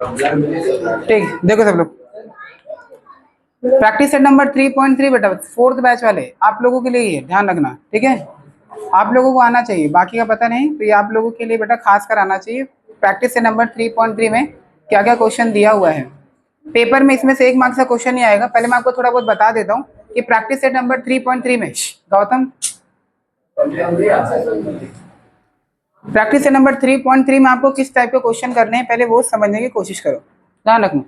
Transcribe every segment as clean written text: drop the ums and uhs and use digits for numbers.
ठीक, देखो सब लोग, प्रैक्टिस सेट नंबर 3.3 बेटा, फोर्थ बैच वाले आप लोगों के लिए ही है, ध्यान रखना, ठीक है। आप लोगों को आना चाहिए, बाकी का पता नहीं, तो ये आप लोगों के लिए बेटा खास कर आना चाहिए। प्रैक्टिस सेट नंबर 3.3 में क्या क्या क्वेश्चन दिया हुआ है पेपर में, इसमें से 1 मार्क्स का क्वेश्चन नहीं आएगा। पहले मैं आपको थोड़ा बहुत बता देता हूँ कि प्रैक्टिस सेट नंबर 3.3 में, गौतम, प्रैक्टिस सेट नंबर 3.3 में आपको किस टाइप के क्वेश्चन करने हैं पहले वो समझने की कोशिश करो, ध्यान रखना।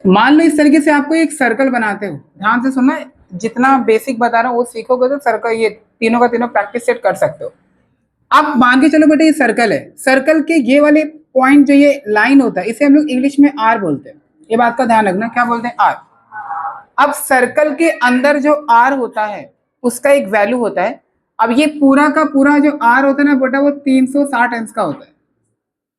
मान लो इस तरीके से आपको एक सर्कल बनाते हो, ध्यान से सुनना, जितना बेसिक बता रहा हूँ वो सीखोगे तो सर्कल, ये तीनों का तीनों प्रैक्टिस सेट कर सकते हो। आप मान के चलो बेटे ये सर्कल है, सर्कल के ये वाले पॉइंट जो ये लाइन होता है इसे हम लोग इंग्लिश में आर बोलते हैं, ये बात का ध्यान रखना, क्या बोलते हैं, आर। अब सर्कल के अंदर जो आर होता है उसका एक वैल्यू होता है। अब ये पूरा का पूरा जो आर होता है ना बेटा, वो 360 अंश का होता है,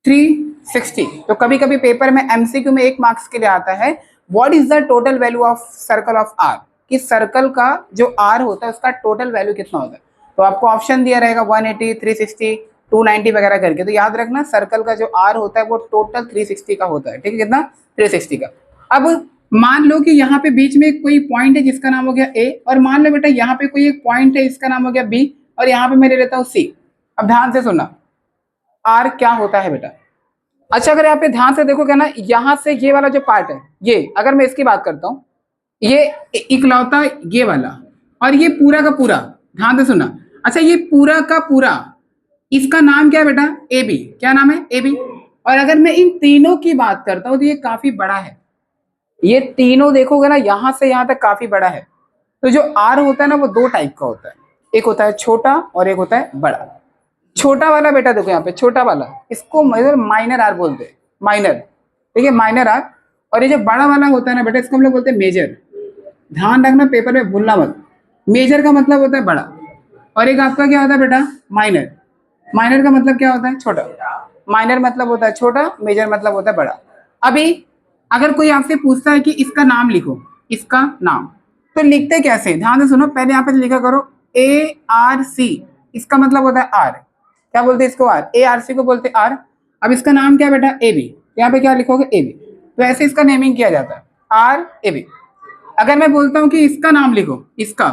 360। तो कभी कभी पेपर में एमसीक्यू में 1 मार्क्स के लिए आता है, what is the total value of circle of R, कि सर्कल का जो आर होता है उसका टोटल वैल्यू कितना होता है। तो आपको ऑप्शन दिया रहेगा 180, 360, 290 वगैरह करके, तो याद रखना सर्कल का जो आर होता है वो टोटल 360 का होता है, ठीक है, कितना, 360 का। अब मान लो कि यहाँ पे बीच में कोई पॉइंट है जिसका नाम हो गया ए, और मान लो बेटा यहाँ पे कोई एक पॉइंट है इसका नाम हो गया बी, और यहाँ पे मैं ले लेता हूँ सी। अब ध्यान से सुनना, आर क्या होता है बेटा। अच्छा, अगर यहाँ पे ध्यान से देखोगे ना, यहाँ से ये वाला जो पार्ट है, ये अगर मैं इसकी बात करता हूँ, ये इकलौता ये वाला, और ये पूरा का पूरा, ध्यान से सुनना। अच्छा, ये पूरा का पूरा, इसका नाम क्या है बेटा, ए बी, क्या नाम है, ए बी। और अगर मैं इन तीनों की बात करता हूँ तो ये काफी बड़ा है, ये तीनों देखोगे ना यहां से यहां तक काफी बड़ा है। तो जो आर होता है ना वो 2 टाइप का होता है, एक होता है छोटा और एक होता है बड़ा। छोटा वाला बेटा देखो यहाँ पे, छोटा वाला इसको माइनर आर बोलते हैं, माइनर, ठीक है, माइनर आर। और ये जो बड़ा वाला होता है ना बेटा, इसको हम लोग बोलते हैं मेजर। ध्यान रखना, पेपर में भूलना मत, मेजर का मतलब होता है बड़ा, और एक आपका क्या होता है बेटा, माइनर। माइनर का मतलब क्या होता है, छोटा। माइनर मतलब होता है छोटा, मेजर मतलब होता है बड़ा। अभी अगर कोई आपसे पूछता है कि इसका नाम लिखो, इसका नाम, तो लिखते कैसे, ध्यान से सुनो, पहले यहाँ पे लिखा करो ए आर सी, इसका मतलब होता है आर, क्या बोलते हैं इसको, आर, ए आर सी को बोलते हैं आर। अब इसका नाम क्या बेटा, ए बी, यहाँ पे क्या लिखोगे, ए बी। तो ऐसे इसका नेमिंग किया जाता है, आर ए बी। अगर मैं बोलता हूँ कि इसका नाम लिखो, इसका,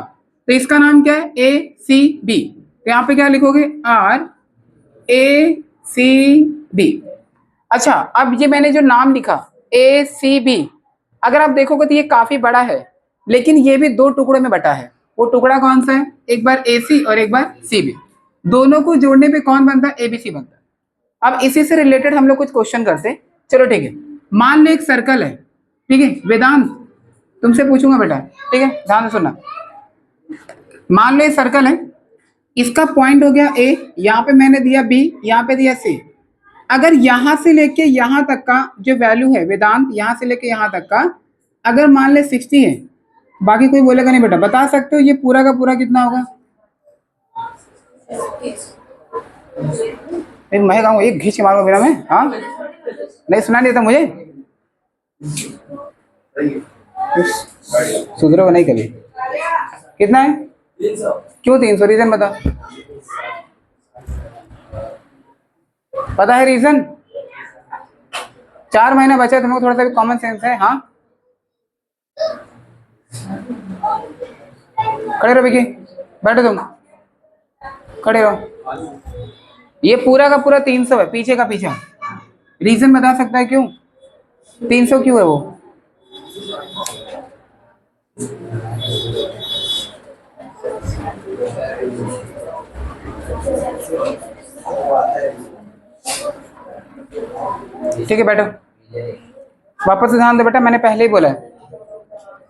तो इसका नाम क्या है, ए सी बी, तो यहाँ पे क्या लिखोगे, आर ए सी बी। अच्छा, अब ये मैंने जो नाम लिखा ए सी बी, अगर आप देखोगे तो ये काफी बड़ा है, लेकिन ये भी 2 टुकड़ों में बटा है। वो टुकड़ा कौन सा है, एक बार ए सी और एक बार सी बी, दोनों को जोड़ने पे कौन बनता है, एबीसी बनता है। अब इसी से रिलेटेड हम लोग कुछ क्वेश्चन करते हैं, चलो ठीक है। मान लो एक सर्कल है, ठीक है, वेदांत तुमसे पूछूंगा बेटा, ठीक है, ध्यान से सुनना। मान लो एक सर्कल है, इसका पॉइंट हो गया ए, यहाँ पे मैंने दिया बी, यहाँ पे दिया सी। अगर यहां से लेके यहां तक का जो वैल्यू है वेदांत, यहां से लेके यहां तक का अगर मान ले 60 है, बाकी कोई बोलेगा नहीं बेटा, बता सकते हो ये पूरा का पूरा कितना होगा, मैं कहूँ एक घींच मारो मेरा में, हाँ नहीं सुना देता मुझे, सुधरो नहीं कभी। कितना है, 300। क्यों 300, रीजन बता, पता है रीजन, 4 महीना बचा, तुमको थोड़ा सा भी कॉमन सेंस है, हाँ। खड़े रहो विकी, बैठो तुम, खड़े रहो। ये पूरा का पूरा 300 है, पीछे का पीछा, रीजन बता सकता है क्यों 300 क्यों है वो, ठीक है बैठो, वापस से ध्यान दो बेटा, मैंने पहले ही बोला है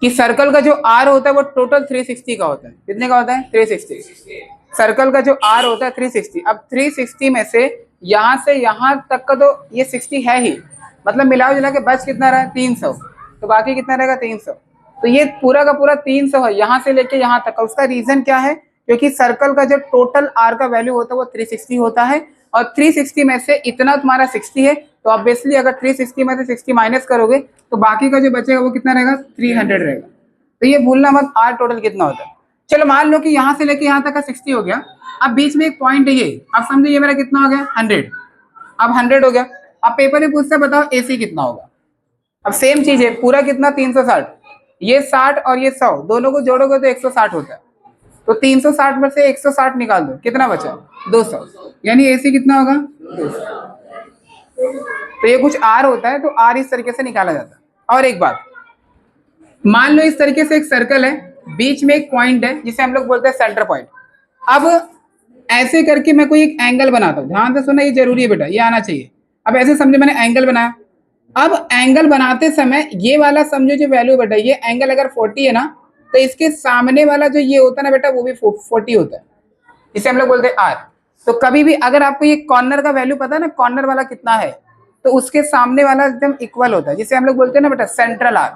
कि सर्कल का जो आर होता है वो टोटल 360 का होता है, कितने का होता है, 360। सर्कल का जो आर होता है 360। अब 360 में से यहाँ से यहाँ तक का तो ये 60 है ही, मतलब मिला जुला के बच कितना रहा है, 300, तो बाकी कितना रहेगा, 300। तो ये पूरा का पूरा 300 है, यहाँ से लेके यहाँ तक का। उसका रीजन क्या है, क्योंकि सर्कल का जो टोटल आर का वैल्यू होता है वो 360 होता है, और 360 में से इतना तुम्हारा 60 है, तो ऑब्वियसली अगर 360 में से 60 माइनस करोगे तो बाकी का जो बचेगा वो कितना रहेगा, 300 रहेगा। तो ये भूलना मत, आर टोटल कितना होता है। चलो मान लो कि यहाँ से लेके यहाँ तक का 60 हो गया, अब बीच में एक पॉइंट है ये, अब समझो ये मेरा कितना हो गया, 100। अब 100 हो गया, अब पेपर में पूछता है बताओ AC कितना होगा। अब सेम चीज है, पूरा कितना 360, ये 60 और ये 100 दोनों को जोड़ोगे तो 160 होता है। तो 360 में से 160 निकाल दो, कितना बचा 200, यानी AC कितना होगा 200। तो ये कुछ R होता है, तो R इस तरीके से निकाला जाता है। और एक बात, मान लो इस तरीके से एक सर्कल है, बीच में एक पॉइंट है जिसे हम लोग बोलते हैं सेंटर पॉइंट। अब ऐसे करके मैं कोई एक एंगल बनाता हूँ, ध्यान से सुनना, ये जरूरी है बेटा, ये आना चाहिए। अब ऐसे समझो मैंने एंगल बनाया, अब एंगल बनाते समय ये वाला समझो जो वैल्यू बेटा, ये एंगल अगर 40 है ना, तो इसके सामने वाला जो ये होता है ना बेटा, वो भी 40 होता है, इसे हम लोग बोलते हैं R। तो कभी भी अगर आपको ये कॉर्नर का वैल्यू पता है ना, कॉर्नर वाला कितना है, तो उसके सामने वाला एकदम इक्वल होता है, जिसे हम लोग बोलते हैं ना बेटा सेंट्रल R।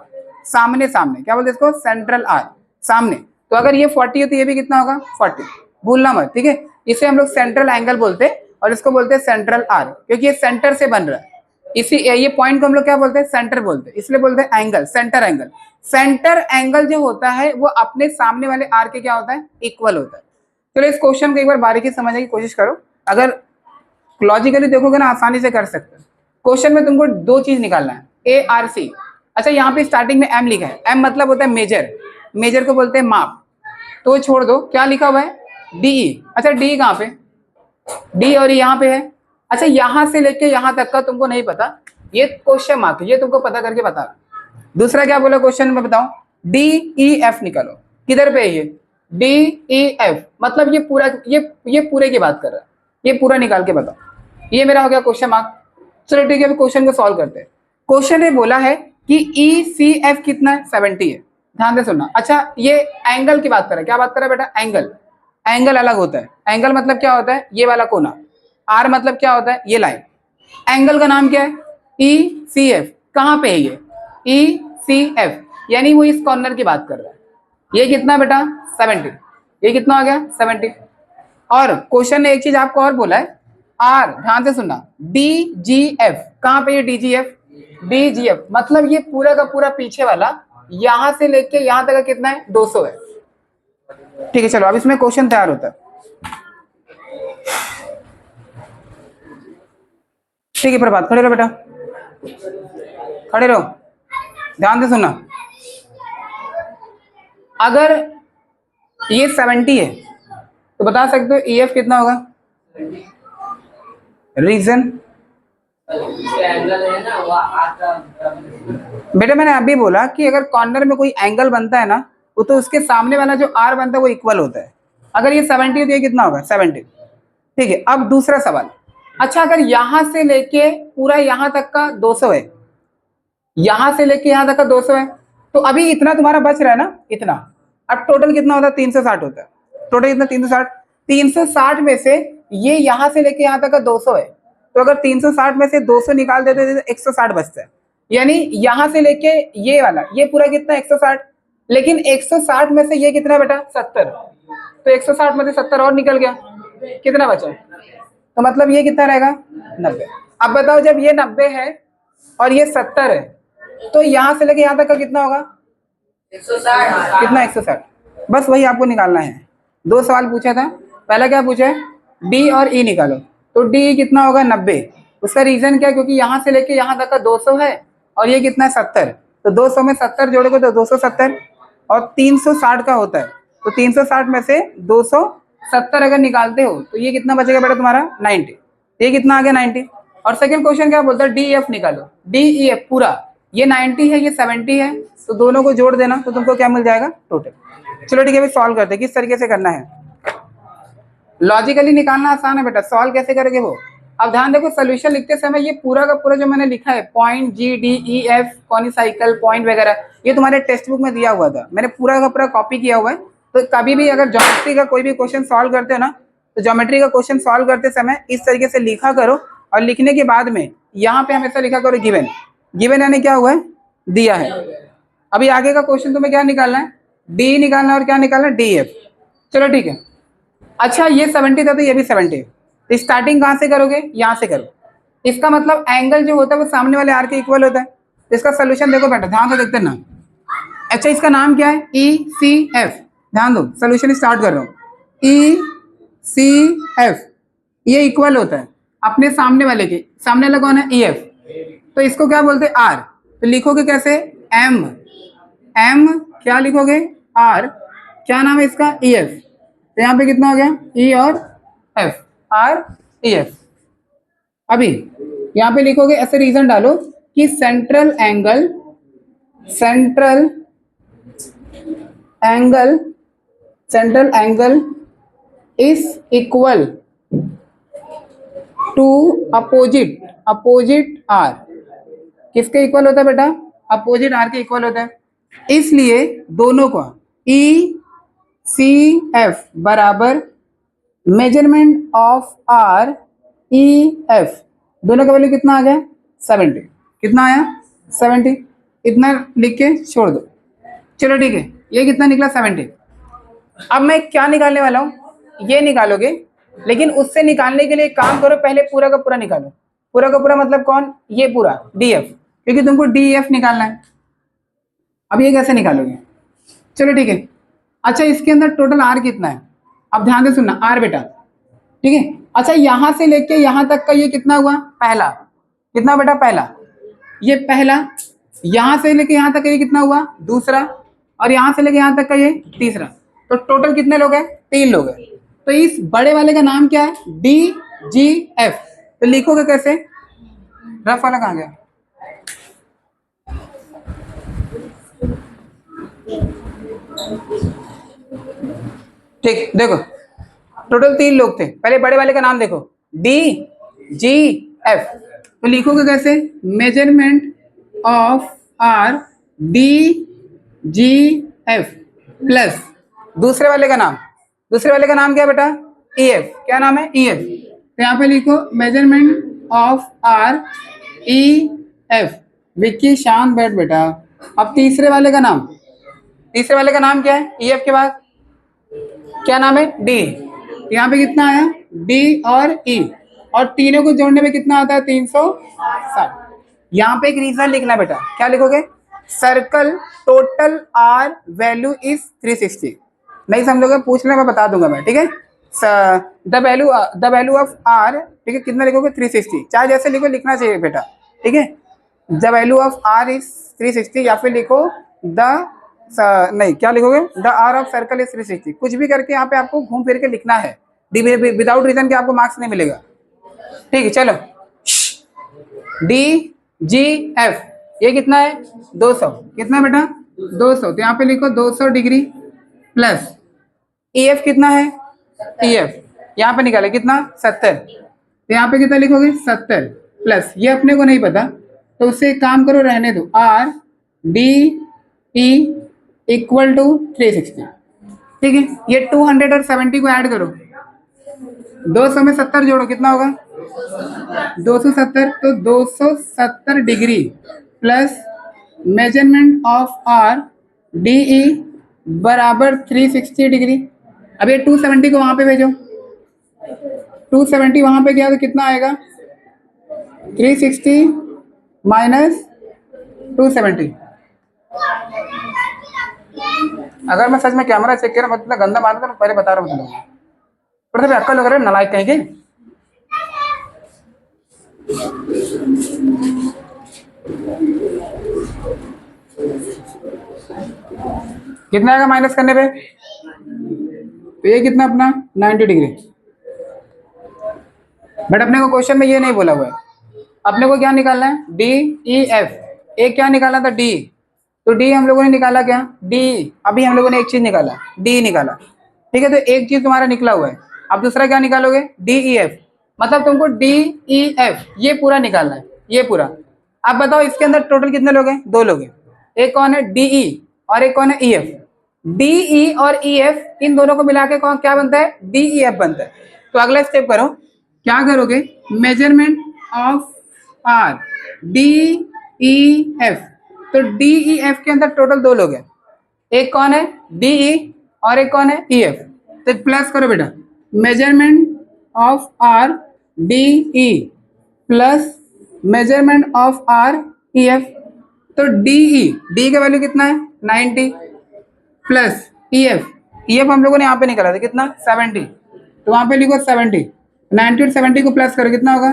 सामने सामने क्या बोलते हैं इसको, सेंट्रल R, सामने। तो अगर ये 40 है तो ये भी कितना होगा 40, भूलना मत, ठीक है। इसे हम लोग सेंट्रल एंगल बोलते हैं और इसको बोलते हैं सेंट्रल R, क्योंकि ये सेंटर से बन रहा है। इसी ये पॉइंट को हम लोग क्या बोलते हैं, सेंटर बोलते हैं, इसलिए बोलते हैं angle, centre angle. Centre angle जो होता है वो अपने सामने वाले R के क्या होता है, इक्वल होता है। चलो इस क्वेश्चन को एक बार बारीकी समझने की कोशिश करो, अगर लॉजिकली देखोगे ना आसानी से कर सकते हो। क्वेश्चन में तुमको दो चीज निकालना है, ARC। अच्छा यहाँ पे स्टार्टिंग में M लिखा है, M मतलब होता है मेजर, मेजर को बोलते हैं माप, तो छोड़ दो। क्या लिखा हुआ है DE। अच्छा DE कहाँ पे, D और यहाँ पे है। अच्छा यहाँ से लेके यहाँ तक का तुमको नहीं पता, ये क्वेश्चन मार्क, ये तुमको पता करके बता। दूसरा क्या बोला क्वेश्चन में बताओ, DEF निकालो, किधर पे है ये DEF, मतलब ये पूरा, ये पूरे की बात कर रहा है, ये पूरा निकाल के बताओ। ये मेरा हो गया क्वेश्चन मार्क। चलो ठीक है, अभी क्वेश्चन को सॉल्व करते हैं। क्वेश्चन ने बोला है कि ECF कितना है, 70 है, ध्यान से सुनना। अच्छा ये एंगल की बात कर रहा है, क्या बात कर रहा है बेटा, एंगल। एंगल अलग होता है, एंगल मतलब क्या होता है, ये वाला कोना। R मतलब क्या होता है, ये लाइन। एंगल का नाम क्या है, ECF। कहाँ पे है ये ECF, यानी वो इस कॉर्नर की बात कर रहा है। ये कितना बेटा 70, ये कितना हो गया 70। और क्वेश्चन ने एक चीज आपको और बोला है, R, ध्यान से सुनना, DGF, कहाँ पे ये DGF, DGF मतलब ये पूरा का पूरा पीछे वाला, यहां से लेके यहां तक का कितना है 200 है। ठीक है चलो अब इसमें क्वेश्चन तैयार होता है। ठीक है प्रभात, खड़े रहो बेटा, खड़े रहो, ध्यान से सुनना। अगर ये 70 है तो बता सकते हो EF कितना होगा, रीजन बेटा मैंने अभी बोला कि अगर कॉर्नर में कोई एंगल बनता है ना, वो तो उसके सामने वाला जो R बनता है वो इक्वल होता है। अगर ये 70 है तो ये कितना होगा 70। ठीक है अब दूसरा सवाल, अच्छा अगर यहां से लेके पूरा यहां तक का 200 है, यहां से लेके यहां तक का 200 है, तो अभी इतना तुम्हारा बच रहा है ना, इतना। अब टोटल कितना होता है 360 होता है, टोटल कितना 360। 360 में से ये यहां से लेके यहां तक का 200 है, तो अगर 360 में से 200 निकाल देते तो 160 बचता है, यानी यहां से लेके ये वाला ये पूरा कितना 160, लेकिन 160 में से ये कितना बेटा 70, तो 160 में से 70 और निकल गया, कितना बचा, तो मतलब ये कितना रहेगा 90। अब बताओ जब ये 90 है और ये 70 है, तो यहां से लेके यहां तक का कितना होगा 160, कितना 160। बस वही आपको निकालना है। दो सवाल पूछा था, पहला क्या पूछा है D और E निकालो, तो D कितना होगा 90। उसका रीजन क्या, क्योंकि यहां से लेके यहां तक का 200 है और ये कितना है 70, तो 200 में 70 जोड़ोगे तो 270, और 360 का होता है, तो 360 में से 270 अगर निकालते हो तो ये कितना बचेगा बेटा तुम्हारा 90, ये कितना आ गया 90। और सेकंड क्वेश्चन क्या बोलता है DEF निकालो, DEF पूरा, ये 90 है ये 70 है, तो दोनों को जोड़ देना तो तुमको क्या मिल जाएगा टोटल। चलो ठीक है अभी सॉल्व करते हैं, किस तरीके से करना है। लॉजिकली निकालना आसान है बेटा, सॉल्व कैसे करेंगे वो। अब ध्यान देखो सोल्यूशन लिखते समय ये पूरा का पूरा जो मैंने लिखा है पॉइंट GDEF कॉनिसाइकिल पॉइंट वगैरह, ये तुम्हारे टेक्स्ट बुक में दिया हुआ था, मैंने पूरा का पूरा कॉपी किया हुआ है। तो कभी भी अगर ज्योमेट्री का कोई भी क्वेश्चन सॉल्व करते हो ना, तो ज्योमेट्री का क्वेश्चन सॉल्व करते समय इस तरीके से लिखा करो, और लिखने के बाद में यहाँ पे हमेशा लिखा करो गिवन, गिवन यानी क्या हुआ है दिया है। अभी आगे का क्वेश्चन तुम्हें क्या निकालना है D निकालना है और क्या निकालना है DF। चलो ठीक है, अच्छा ये 70 था तो ये भी 70, तो स्टार्टिंग कहाँ से करोगे, यहाँ से करो। इसका मतलब एंगल जो होता है वो सामने वाले R के इक्वल होता है, तो इसका सोल्यूशन देखो बेटा ध्यान से देखते ना। अच्छा इसका नाम क्या है ECF, ध्यान दो सोल्यूशन स्टार्ट कर रहा हूँ, ECF ये इक्वल होता है। अपने सामने वाले के, सामने वाला कौन है, ई एफ, तो इसको क्या बोलते हैं, आर, तो लिखोगे कैसे, एम, एम क्या लिखोगे, आर, क्या नाम है इसका, ई एफ, तो यहाँ पे कितना हो गया, ई और एफ, आर ई एफ। अभी यहाँ पे लिखोगे ऐसे रीजन डालो कि central angle, central angle, central angle is equal to opposite, opposite R, किसके इक्वल होता है बेटा, अपोजिट आर के इक्वल होता है, इसलिए दोनों का ई सी एफ बराबर measurement of R E F, दोनों का वैल्यू कितना आ गया, 70, कितना आया 70, इतना लिख के छोड़ दो, चलो ठीक है, ये कितना निकला 70। अब मैं क्या निकालने वाला हूँ, ये निकालोगे, लेकिन उससे निकालने के लिए एक काम करो, पहले पूरा का पूरा निकालो, पूरा का पूरा मतलब कौन, ये पूरा डी एफ, क्योंकि तुमको डी एफ निकालना है। अब ये कैसे निकालोगे, चलो ठीक है, अच्छा इसके अंदर टोटल आर कितना है, अब ध्यान से सुनना, आर बेटा, ठीक है, अच्छा यहां से लेके यहां तक का ये कितना हुआ, पहला, कितना बेटा, पहला, ये पहला, यहां से लेके यहां तक का ये कितना हुआ, दूसरा, और यहां से लेके यहां तक का ये तीसरा, तो टोटल कितने लोग हैं, 3 लोग हैं, तो इस बड़े वाले का नाम क्या है, डी जी एफ, तो लिखोगे कैसे, रफ वाला कहां गया, ठीक, देखो टोटल 3 लोग थे, पहले बड़े वाले का नाम देखो, डी जी एफ, तो लिखोगे कैसे, measurement of R D G F plus दूसरे वाले का नाम, दूसरे वाले का नाम क्या बेटा, ई एफ, क्या नाम है, ई एफ, तो यहाँ पे लिखो measurement of R E F, Vicky शान बैठ बेटा। अब तीसरे वाले का नाम, तीसरे वाले का नाम क्या है, ई एफ के बाद क्या नाम है, डी, यहाँ पे कितना आया, डी और ई, और तीनों को जोड़ने में कितना आता है, 360। यहाँ पे एक रीजन लिखना बेटा, क्या लिखोगे, circle total R value is 360, नहीं समझोगे पूछ ले, मैं बता दूंगा मैं, ठीक है, द वैल्यू ऑफ आर, ठीक है, कितना लिखोगे, 360, चाहे जैसे लिखो, लिखना चाहिए बेटा, ठीक है, the value of arc is 360, या फिर लिखो द नहीं क्या लिखोगे, the arc of circle is 360, कुछ भी करके यहाँ पे आपको घूम फिर के लिखना है, विदाउट रीजन के आपको मार्क्स नहीं मिलेगा, ठीक है, चलो, डी जी एफ, ये कितना है, 200, कितना बेटा, 200, तो यहाँ पे लिखो 200 डिग्री प्लस ई एफ कितना है, ई एफ यहाँ पे निकाले कितना, 70, तो यहाँ पे कितना लिखोगे, 70 प्लस, ये अपने को नहीं पता, तो उससे एक काम करो, रहने दो, arc D E equal to 360, ठीक है, ये 200 और 70 को ऐड करो, 200 में 70 जोड़ो, कितना होगा, 270, तो 270 degree plus measurement of are D ई बराबर 360 डिग्री। अब ये 270 को वहां पे भेजो, 270 वहां पे गया तो कितना आएगा, 360 माइनस 270। अगर मैं सच में कैमरा चेक कर मतलब गंदा मार तो पहले बता रहा हूँ, थोड़ा सा अक्ल वगैरह नालायक कहेंगे। कितना आएगा माइनस करने पे, तो ये कितना अपना 90 डिग्री, बट अपने को क्वेश्चन में ये नहीं बोला हुआ है, अपने को क्या निकालना है, डी ई एफ, एक क्या निकाला था, डी, तो डी हम लोगों ने निकाला क्या, डी, अभी हम लोगों ने एक चीज निकाला, डी निकाला, ठीक है, तो एक चीज तुम्हारा निकला हुआ है, अब दूसरा क्या निकालोगे, डी ई एफ, मतलब तुमको डी ई एफ ये पूरा निकालना है, ये पूरा। अब बताओ इसके अंदर टोटल कितने लोग हैं, 2 लोग हैं, एक कौन है, डीई और एक कौन है, ई एफ, डीई और ई एफ इन दोनों को मिला के कौन क्या बनता है, डीई एफ बनता है। तो अगला स्टेप करो, क्या करोगे, measurement of are D E F, तो डीई एफ के अंदर टोटल 2 लोग हैं, एक कौन है, डीई और एक कौन है, ई एफ, तो प्लस करो बेटा, measurement of are D E plus measurement of R E F, तो डीई, डी का वैल्यू कितना है 90 प्लस ई एफ हम लोगों ने यहाँ पे निकाला था कितना 70, तो वहां पे लिखो 70, 90 और 70 को प्लस करो कितना होगा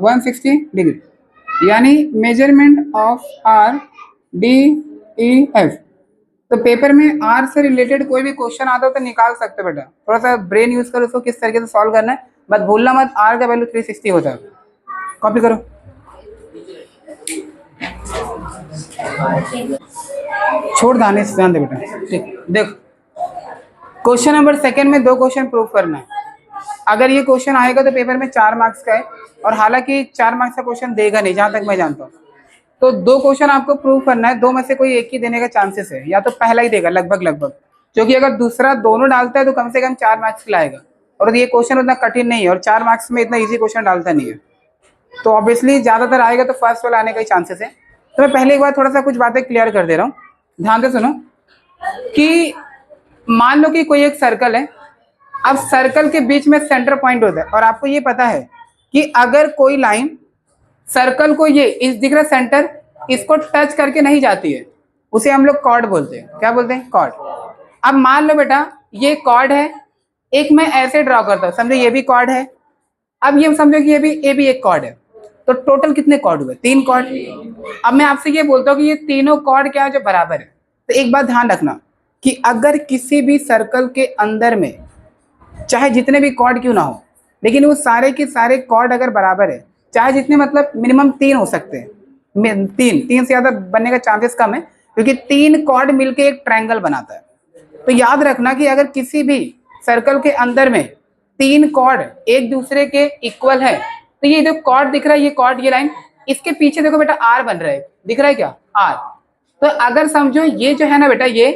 160 डिग्री, यानी measurement of are D E F. तो पेपर में आर से रिलेटेड कोई भी क्वेश्चन आता हो तो निकाल सकते हो बेटा, थोड़ा सा ब्रेन यूज करो उसको किस तरीके से सॉल्व करना है, मत भूलना मत आर का वैल्यू 360 होता है। कॉपी करो, छोड़ दाने से ध्यान दे बेटा। ठीक, देखो क्वेश्चन नंबर सेकंड में 2 क्वेश्चन प्रूव करना है। अगर ये क्वेश्चन आएगा तो पेपर में 4 मार्क्स का है, और हालांकि 4 मार्क्स का क्वेश्चन देगा नहीं जहां तक मैं जानता हूँ। तो 2 क्वेश्चन आपको प्रूव करना है, 2 में से कोई एक ही देने का चांसेस है, या तो पहला ही देगा लगभग, क्योंकि अगर दूसरा दोनों डालता है तो कम से कम 4 मार्क्स लाएगा, और ये क्वेश्चन उतना कठिन नहीं है और 4 मार्क्स में इतना ईजी क्वेश्चन डालता नहीं है, तो ऑब्वियसली ज्यादातर आएगा तो फर्स्ट वाला आने का ही चांसेस है। तो मैं पहले एक बार थोड़ा सा कुछ बातें क्लियर कर दे रहा हूँ, ध्यान से सुनो। कि मान लो कि कोई एक सर्कल है, अब सर्कल के बीच में सेंटर पॉइंट होता है, और आपको ये पता है कि अगर कोई लाइन सर्कल को ये इस दिख रहा सेंटर, इसको टच करके नहीं जाती है, उसे हम लोग कॉर्ड बोलते हैं। क्या बोलते हैं? कॉर्ड। अब मान लो बेटा ये कॉर्ड है, एक मैं ऐसे ड्रॉ करता हूं, समझो ये भी कॉर्ड है, अब ये समझो कि ये भी एक कॉर्ड है, तो टोटल कितने कॉर्ड हुए? 3 कॉर्ड। अब मैं आपसे ये बोलता हूँ कि ये तीनों कॉर्ड क्या है जो बराबर है। तो एक बात ध्यान रखना कि अगर किसी भी सर्कल के अंदर में चाहे जितने भी कॉर्ड क्यों ना हो, लेकिन वो सारे के सारे कॉर्ड अगर बराबर है, चाहे जितने मतलब मिनिमम 3 हो सकते हैं, 3 से ज्यादा बनने का चांसेस कम है, क्योंकि 3 कॉर्ड मिलके एक ट्रायंगल बनाता है। तो याद रखना कि अगर किसी भी सर्कल के अंदर में 3 कॉर्ड एक दूसरे के इक्वल है, तो ये जो कॉर्ड दिख रहा है, ये कॉर्ड, ये लाइन, इसके पीछे देखो बेटा आर बन रहा है, दिख रहा है क्या? आर। तो अगर समझो ये जो है ना बेटा ये,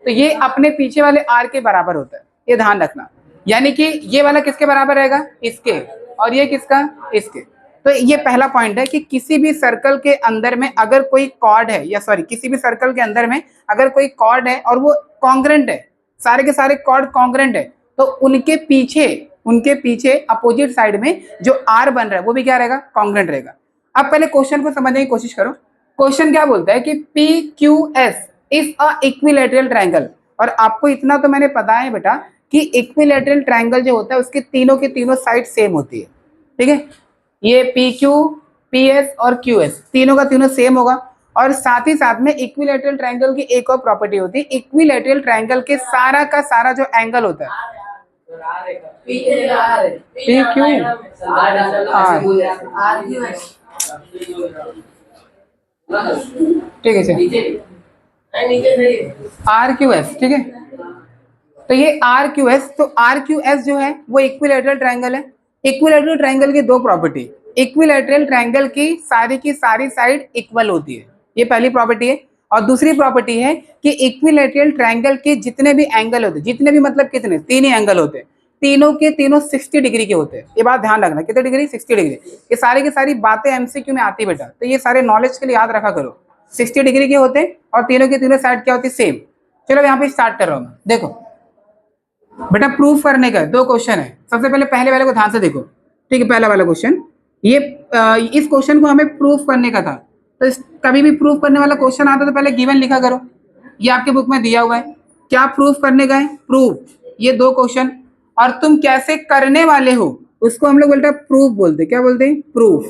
तो ये अपने पीछे वाले आर के बराबर होता है, ये ध्यान रखना। यानी कि ये वाला किसके बराबर रहेगा? इसके। और ये किसका? इसके। तो ये पहला पॉइंट है कि किसी भी सर्कल के अंदर में अगर कोई कॉर्ड है, या सॉरी किसी भी सर्कल के अंदर में अगर कोई कॉर्ड है और वो कॉन्ग्रेंट है, सारे के सारे कॉर्ड कॉन्ग्रेंट है, तो उनके पीछे अपोजिट साइड में जो आर बन रहा है वो भी क्या रहेगा? कॉन्ग्रेंट रहेगा। अब पहले क्वेश्चन को समझने की कोशिश करो। क्वेश्चन क्या बोलता है कि P Q S is a equilateral triangle, और आपको इतना तो मैंने पता है बेटा कि इक्विलैटरल ट्रायंगल जो होता है उसके तीनों की तीनों साइड सेम होती है। ठीक है, ये पी क्यू, पी एस और क्यू एस तीनों का तीनों सेम होगा। और साथ ही साथ में इक्विलैटरल ट्रायंगल की एक और प्रॉपर्टी होती है, इक्विलैटरल ट्रायंगल के सारा का सारा जो एंगल होता है, पी क्यू आर, ठीक है सर, आर क्यू एस, ठीक है। तो ये आर क्यू एस, तो आर क्यू एस जो है वो इक्विलैटरल ट्रायंगल है। इक्विलैटरल ट्रायंगल की 2 प्रॉपर्टी, इक्विलैटरल ट्रायंगल की सारी साइड इक्वल होती है, ये पहली प्रॉपर्टी है। और दूसरी प्रॉपर्टी है कि इक्विलैटरल ट्रायंगल के जितने भी एंगल होते हैं, जितने भी मतलब कितने, 3 ही एंगल होते हैं, तीनों के तीनों 60 डिग्री के होते हैं। ये बात ध्यान रखना, कितने डिग्री? 60 डिग्री। ये सारी की सारी बातें एमसीक्यू में आती बेटा, तो ये सारे नॉलेज के लिए याद रखा करो। 60 डिग्री के होते हैं और तीनों की तीनों साइड क्या होती है? सेम। चलो यहाँ पे स्टार्ट कर रहा हूँ मैं। देखो बेटा प्रूफ करने का 2 क्वेश्चन है। सबसे पहले वाले को ध्यान से देखो, ठीक है। पहला वाला क्वेश्चन, ये इस क्वेश्चन को हमें प्रूफ करने का था। तो कभी भी प्रूफ करने वाला क्वेश्चन आता तो पहले गिवन लिखा करो, ये आपके बुक में दिया हुआ है। क्या प्रूफ करने का है? प्रूफ। ये 2 क्वेश्चन, और तुम कैसे करने वाले हो उसको हम लोग बोलते हैं प्रूफ बोलते हैं। क्या बोलते हैं? प्रूफ।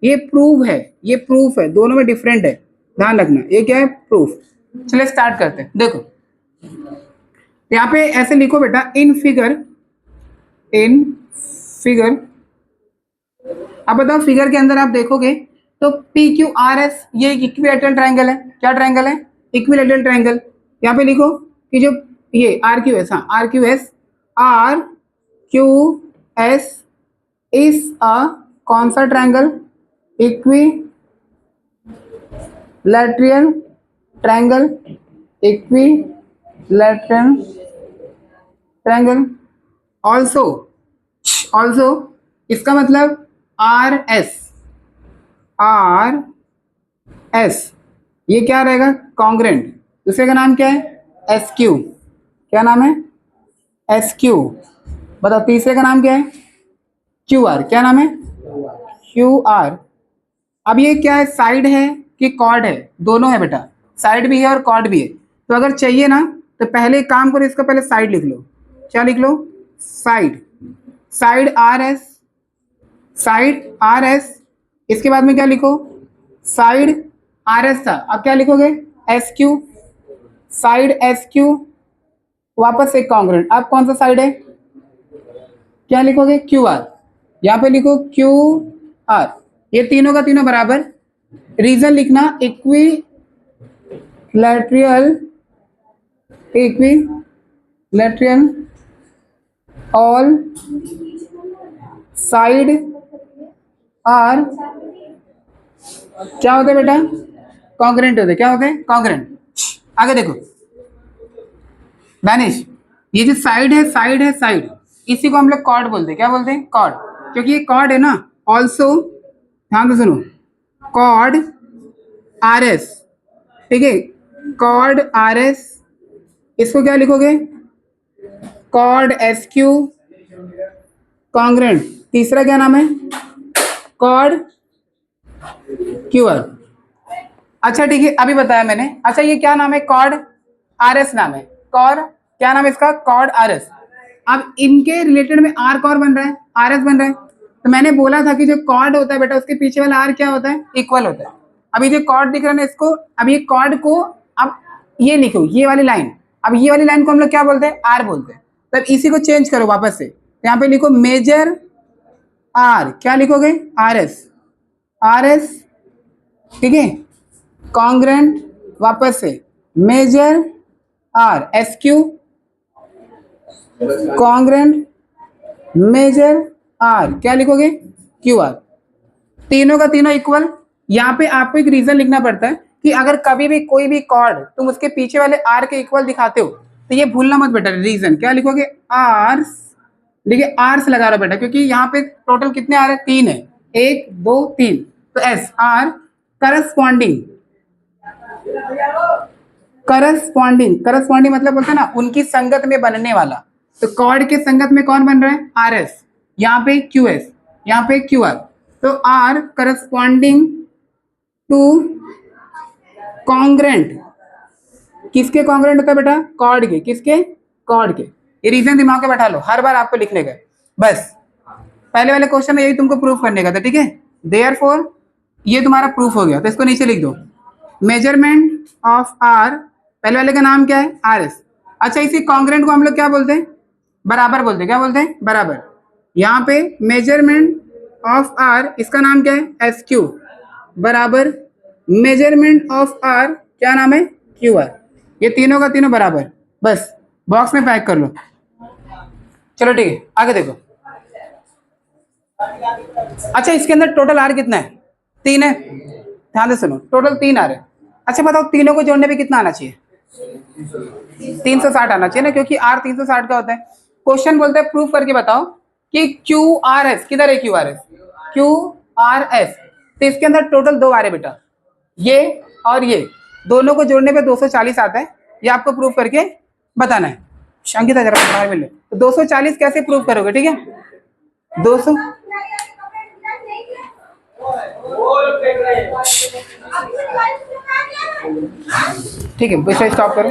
ये प्रूफ है, ये प्रूफ है, दोनों में डिफरेंट है, ध्यान रखना। ये क्या है? प्रूफ। चलिए स्टार्ट करते हैं। देखो यहाँ पे ऐसे लिखो बेटा, इन फिगर अब बताओ फिगर के अंदर आप देखोगे तो पी क्यू आर एस ये इक्विलैटरल ट्रायंगल है। क्या ट्रायंगल है? Equilateral triangle. यहाँ पे लिखो कि जो ये आर क्यू एस, हाँ R Q S is a कौन सा triangle? Equilateral triangle, equilateral triangle. Also इसका मतलब आर एस ये क्या रहेगा? कॉन्ग्रेंट। दूसरे का नाम क्या है? S Q. क्या नाम है? S Q. बताओ तीसरे का नाम क्या है? Q R. क्या नाम है? Q R. अब ये क्या है? साइड है कि कॉर्ड है? दोनों है बेटा, साइड भी है और कॉर्ड भी है। तो अगर चाहिए ना तो पहले काम करो, इसका पहले साइड लिख लो। क्या लिख लो? Side. Side R S, side R S, इसके बाद में क्या लिखो, साइड आर एस था, अब क्या लिखोगे, S Q, side S Q, वापस एक कॉन्ग्रुएंट, अब कौन सा साइड है, क्या लिखोगे, क्यू आर, यहाँ पे लिखो क्यू आर, ये तीनों का तीनों बराबर, रीजन लिखना equilateral, equilateral all side are क्या होता है बेटा, कॉन्ग्रुएंट होते हैं, क्या होते हैं, कॉन्ग्रुएंट। आगे देखो दानिश, ये जो साइड है, साइड है, साइड, इसी को हम लोग कॉर्ड बोलते हैं, क्या बोलते हैं, कॉर्ड, क्योंकि ये कॉर्ड है ना, ऑल्सो ध्यान से सुनो, कॉर्ड आर एस, ठीक है, कॉर्ड आर एस, इसको क्या लिखोगे, कॉर्ड एस क्यू, कॉन्ग्रुएंट, तीसरा क्या नाम है, कॉर्ड क्यू आर। अच्छा ठीक है, अभी बताया मैंने, अच्छा ये क्या नाम है, कॉर्ड आर एस नाम है, कॉर्ड क्या नाम है इसका, कॉर्ड आर एस। अब इनके रिलेटेड में आर कॉर बन रहा है, आर एस बन रहा है, तो मैंने बोला था कि जो कॉर्ड होता है बेटा उसके पीछे वाला आर क्या होता है, इक्वल होता है। अभी जो कॉर्ड दिख रहा है ना इसको, अब ये कॉर्ड को अब ये लिखो, ये वाली लाइन, अब ये वाली लाइन को हम लोग क्या बोलते हैं, आर बोलते हैं, तब इसी को चेंज करो वापस से, यहाँ पे लिखो मेजर आर, क्या लिखोगे, आर एस, आर एस, ठीक है, कॉन्ग्रुएंट, वापस से major arc S Q, congruent major are, क्या लिखोगे, क्यू आर, तीनों का तीनों इक्वल। यहाँ पे आपको एक रीजन लिखना पड़ता है कि अगर कभी भी कोई भी कॉर्ड तुम उसके पीछे वाले आर के इक्वल दिखाते हो तो ये भूलना मत बेटा, रीजन क्या लिखोगे, आर्स, देखिए आर्स लगा रहा बेटा, क्योंकि यहाँ पे टोटल कितने आ रहे हैं, तीन है, एक दो तीन, तो S R corresponding, corresponding, corresponding मतलब बोलते हैं ना उनकी संगत में बनने वाला, तो कॉर्ड के संगत में कौन बन रहा है, आर एस, यहाँ पे क्यू एस, यहाँ पे क्यू आर, तो आर करस्पॉन्डिंग टू कॉन्ग्रुएंट, किसके कॉन्ग्रुएंट होता है बेटा, कॉर्ड के, किसके, कॉर्ड के। ये रीजन दिमाग में बैठा लो, हर बार आपको लिखने का, बस पहले वाले क्वेश्चन में यही तुमको प्रूफ करने का था, ठीक है, देयरफॉर ये तुम्हारा प्रूफ हो गया, तो इसको नीचे लिख दो, मेजरमेंट ऑफ आर, पहले वाले का नाम क्या है, आर एस। अच्छा इसी कॉन्ग्रुएंट को हम लोग क्या बोलते हैं, बराबर बोलते हैं, क्या बोलते हैं, बराबर। यहाँ पे मेजरमेंट ऑफ आर, इसका नाम क्या है, एस क्यू, बराबर मेजरमेंट ऑफ आर, क्या नाम है, क्यू आर, ये तीनों का तीनों बराबर, बस बॉक्स में पैक कर लो। चलो ठीक है, आगे देखो। अच्छा इसके अंदर टोटल आर कितना है, तीन है, ध्यान से सुनो, टोटल तीन आर है। अच्छा बताओ तीनों को जोड़ने पे कितना आना चाहिए, 360 आना चाहिए ना, क्योंकि आर 360 का होता है। क्वेश्चन बोलते हैं प्रूफ करके बताओ कि क्यू आर एस, किधर है Q R S, Q R S, तो इसके अंदर टोटल दो आ रहे बेटा, ये और ये दोनों को जोड़ने पे 240 आता है, ये आपको प्रूफ करके बताना है। अंकिता जरा बाहर मिले, तो 240 कैसे प्रूफ करोगे, ठीक है, 200, ठीक है विषय स्टॉप करो,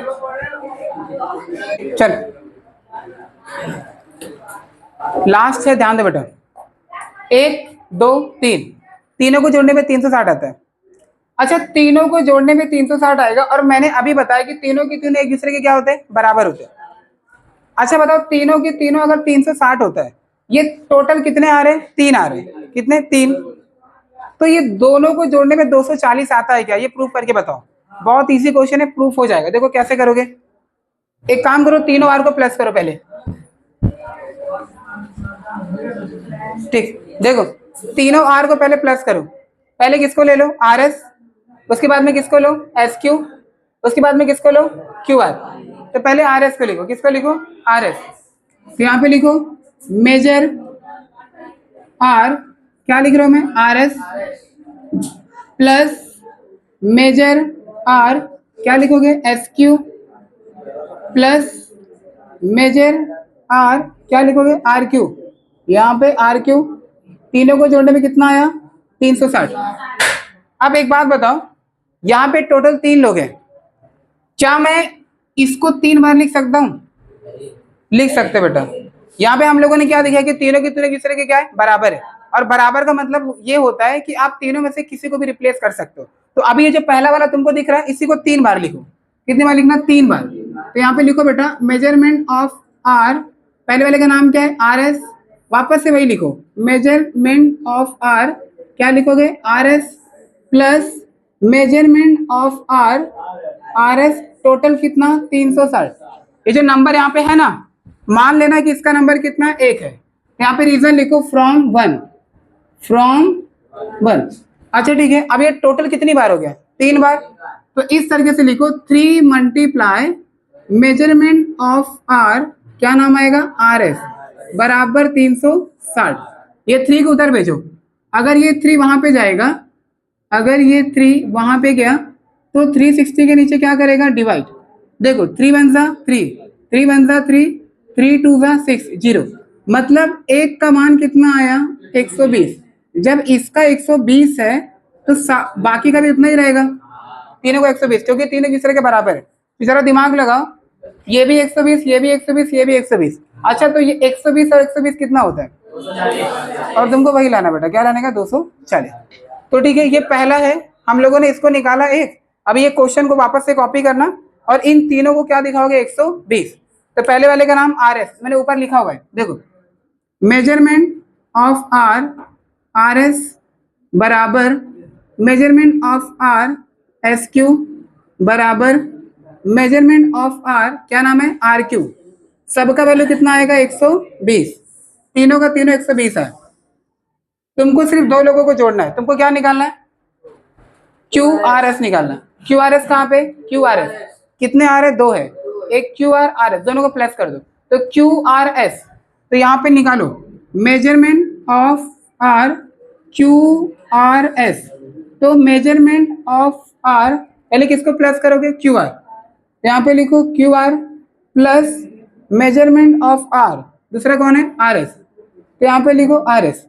चल लास्ट है, ध्यान दे बेटा, 1 2 3, तीनों को जोड़ने में 360 आता है। अच्छा तीनों को जोड़ने में 360 आएगा, और मैंने अभी बताया कि तीनों की तीनों एक दूसरे के क्या होते हैं, बराबर होते हैं। अच्छा बताओ तीनों की तीनों अगर 360 होता है, ये टोटल कितने आ रहे हैं, तीन आ रहे हैं, कितने, तीन, तो ये दोनों को जोड़ने में 240 आता है क्या, ये प्रूफ करके बताओ। बहुत इजी क्वेश्चन है, प्रूफ हो जाएगा। देखो कैसे करोगे, एक काम करो, तीनों आर को प्लस करो पहले, ठीक, देखो तीनों आर को पहले प्लस करो, पहले किसको ले लो, आर एस, उसके बाद में किसको लो, एस क्यू, उसके बाद में किसको लो, क्यू आर, तो पहले आर एस को लिखो, किसको लिखो, आर एस, तो यहाँ पे लिखो मेजर आर, क्या लिख रहा हूं मैं, R S plus major are, क्या लिखोगे, S Q plus major are, क्या लिखोगे, आर क्यू, यहाँ पे आर क्यू, तीनों को जोड़ने में कितना आया, 360। अब एक बात बताओ, यहाँ पे टोटल 3 लोग हैं, क्या मैं इसको 3 बार लिख सकता हूँ, लिख सकते बेटा, यहाँ पे हम लोगों ने क्या देखा कि तीनों की तीनों दूसरे के क्या है, बराबर है। और बराबर का मतलब ये होता है कि आप तीनों में से किसी को भी रिप्लेस कर सकते हो। तो अभी ये जो पहला वाला तुमको दिख रहा है, इसी को 3 बार लिखो। कितनी बार लिखना? 3 बार। तो यहाँ पे लिखो बेटा मेजरमेंट ऑफ आर, पहले वाले का नाम क्या है? R S. वापस से वही लिखो, मेजरमेंट ऑफ आर, क्या लिखोगे? R S plus measurement of are, R S, total कितना? 360। ये जो नंबर यहाँ पे है ना, मान लेना कि इसका नंबर कितना? 1 है। यहाँ पे रीजन लिखो फ्रॉम 1, फ्रॉम 1। अच्छा ठीक है, अब ये टोटल कितनी बार हो गया? 3 बार। तो इस तरीके से लिखो 3 मल्टीप्लाई मेजरमेंट ऑफ आर, क्या नाम आएगा? आर एस, बराबर 360। ये 3 को उधर भेजो। अगर ये 3 वहां पे जाएगा, अगर ये 3 वहां पे गया तो 360 के नीचे क्या करेगा? डिवाइड। देखो 3 वन सा 3, 3 वन सा 3, 3 टू सा 6, 0। मतलब 1 का मान कितना आया? 120। जब इसका 120 है तो बाकी का भी उतना ही रहेगा, तीनों को 120, क्योंकि तीनों दूसरे के बराबर है। तो जरा दिमाग लगाओ, ये भी 120, ये भी 120, ये भी 120। अच्छा तो ये 120 और 120 कितना होता है? और तुमको वही लाना बेटा, क्या लाने का? 240। तो ठीक है, ये पहला है, हम लोगों ने इसको निकाला 1। अभी ये क्वेश्चन को वापस से कॉपी करना और इन तीनों को क्या दिखाओगे? 120। तो पहले वाले का नाम आर एस, मैंने ऊपर लिखा हुआ है, देखो measurement of are, R S बराबर measurement of R S Q बराबर मेजरमेंट ऑफ आर, क्या नाम है? Are Q. सबका वैल्यू कितना आएगा? 120। तीनों का तीनों 120 है। तुमको सिर्फ 2 लोगों को जोड़ना है। तुमको क्या निकालना है? क्यू आर एस निकालना। क्यू आर एस कहाँ पे? क्यू आर एस कितने आ रहे? 2 है। एक क्यू आर आर एस, दोनों को प्लस कर दो। तो क्यू आर एस, तो यहाँ पे निकालो measurement of arc, Q R S. तो मेजरमेंट ऑफ आर, पहले किसको प्लस करोगे? Q R. यहाँ पे लिखो Q R plus measurement of arc, दूसरा कौन है? R S. तो यहाँ पे लिखो आर एस,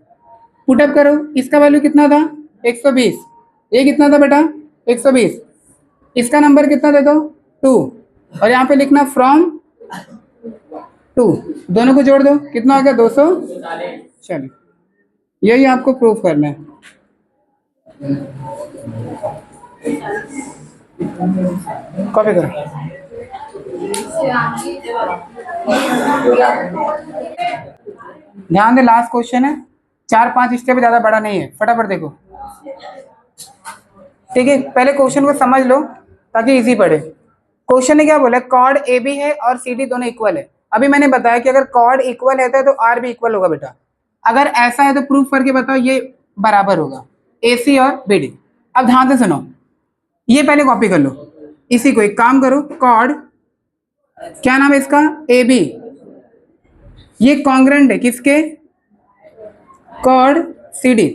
पुटअप करो। इसका वैल्यू कितना था? 120। ये कितना था बेटा? 120। इसका नंबर कितना दे दो? 2। और यहाँ पे लिखना फ्रॉम 2, दोनों को जोड़ दो, कितना हो गया? 200। चलिए, यही आपको प्रूफ करना है। कॉपी करो। ध्यान दे, लास्ट क्वेश्चन है, 4-5 स्टेप, ज्यादा बड़ा नहीं है, फटाफट देखो। ठीक है, पहले क्वेश्चन को समझ लो ताकि इजी पड़े। क्वेश्चन ने क्या बोला? कॉर्ड ए बी है और सी डी दोनों इक्वल है। अभी मैंने बताया कि अगर कॉर्ड इक्वल है तो आर भी इक्वल होगा बेटा। अगर ऐसा है तो प्रूफ करके बताओ ये बराबर होगा, ए सी और बी डी। अब ध्यान से सुनो, ये पहले कॉपी कर लो। इसी को एक काम करो, कॉर्ड, क्या नाम है इसका? A B. ये कॉन्ग्रेंट है किसके? Chord C D.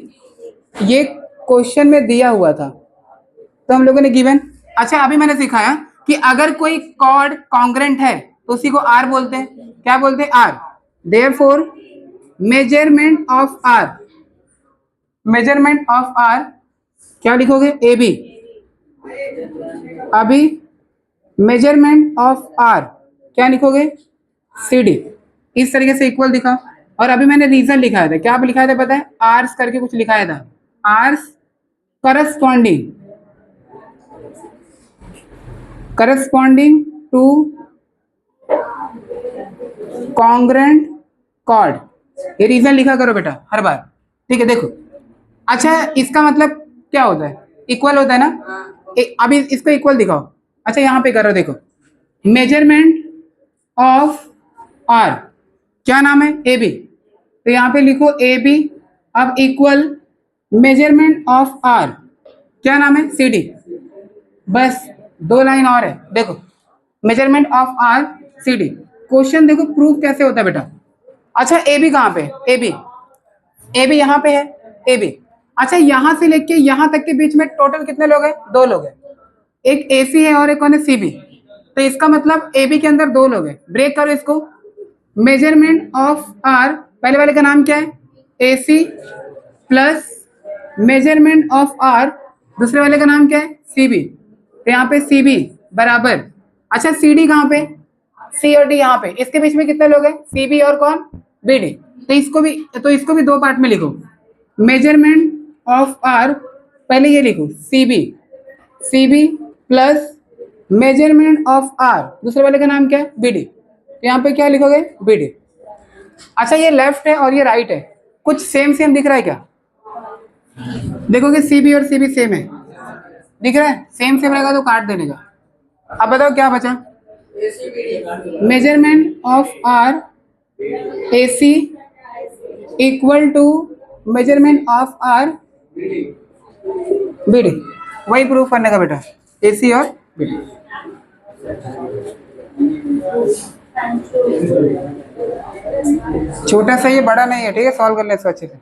ये क्वेश्चन में दिया हुआ था तो हम लोगों ने गिवन। अच्छा अभी मैंने सिखाया कि अगर कोई कॉर्ड कॉन्ग्रेंट है तो उसी को आर बोलते हैं। क्या बोलते हैं? Arc. Therefore measurement of arc, measurement of are क्या लिखोगे? A B. अभी मेजरमेंट ऑफ आर क्या लिखोगे? C D. इस तरीके से इक्वल दिखा। और अभी मैंने रीजन लिखाया था, क्या लिखाया था पता है? आर्स करके कुछ लिखाया था, arcs corresponding, corresponding to congruent chord. ये रीजन लिखा करो बेटा हर बार, ठीक है? देखो, अच्छा इसका मतलब क्या होता है? इक्वल होता है ना। अभी इसको इक्वल दिखाओ। अच्छा यहाँ पे करो, देखो मेजरमेंट ऑफ आर, क्या नाम है? A B. तो यहाँ पे लिखो ए बी, अब इक्वल मेजरमेंट ऑफ आर, क्या नाम है? C D. बस 2 लाइन और है, देखो measurement of arc C D. Question देखो प्रूफ कैसे होता है बेटा। अच्छा ए बी कहाँ पे? ए बी, ए बी यहाँ पे है, ए बी। अच्छा यहाँ से लेके यहाँ तक के बीच में टोटल कितने लोग हैं? 2 लोग हैं। एक ए सी है और एक कौन है? C B. तो इसका मतलब ए बी के अंदर 2 लोग हैं। ब्रेक करो इसको। मेजरमेंट ऑफ आर, पहले वाले का नाम क्या है? A C plus measurement of are, दूसरे वाले का नाम क्या है? C B. तो यहाँ पे सी बी बराबर, अच्छा सी डी कहाँ पे? सी और डी यहाँ पे, इसके बीच में कितने लोग हैं, सी बी और कौन, बी डी। तो इसको भी दो पार्ट में लिखो, मेजरमेंट ऑफ आर, पहले ये लिखो C B plus measurement of are, दूसरे वाले का नाम क्या है, बी डी। तो यहाँ पे क्या लिखोगे, बी डी। अच्छा ये लेफ्ट है और ये राइट है, कुछ सेम सेम दिख रहा है क्या, देखोगे सी बी और सी बी सेम है, दिख रहा है, सेम सेम रहेगा तो काट देने का। अब बताओ क्या बचा, measurement of arc A C equal to measurement of arc B D, वही प्रूफ करने का बेटा, ए सी और बी डी। छोटा सा, ये बड़ा नहीं है, ठीक है, सॉल्व कर ले इसको अच्छे से।